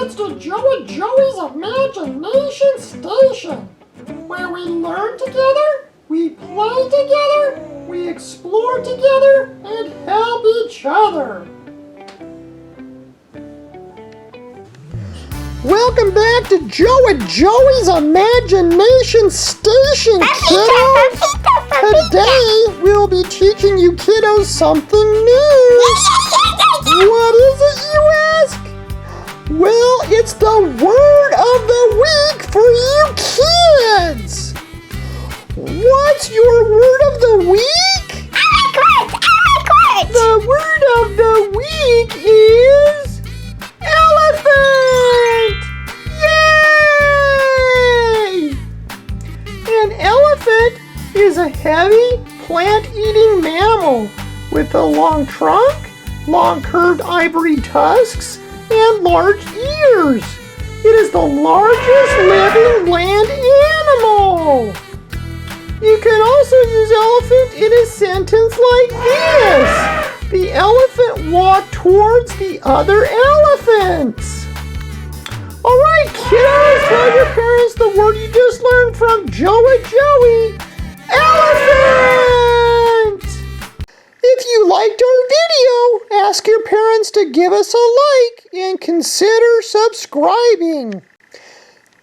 It's the Joe and Joey's Imagination Station, where we learn together, we play together, we explore together, and help each other. Welcome back to Joe and Joey's Imagination Station, kiddos! Today, we'll be teaching you kiddos something new. What is it, you ask? Well, it's the word of the week for you kids! What's your word of the week? I like words! The word of the week is elephant! Yay! An elephant is a heavy, plant-eating mammal with a long trunk, long curved ivory tusks, and large ears. It is the largest living land animal. You can also use elephant in a sentence like this. The elephant walked towards the other elephants. All right, kiddos, tell your parents the word you just learned from Joe and Joey. Elephant! If you liked our video, ask your parents to give us a like and consider subscribing.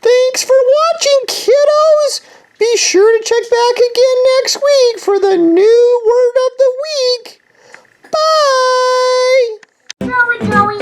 Thanks for watching, kiddos! Be sure to check back again next week for the new word of the week. Bye! Joey,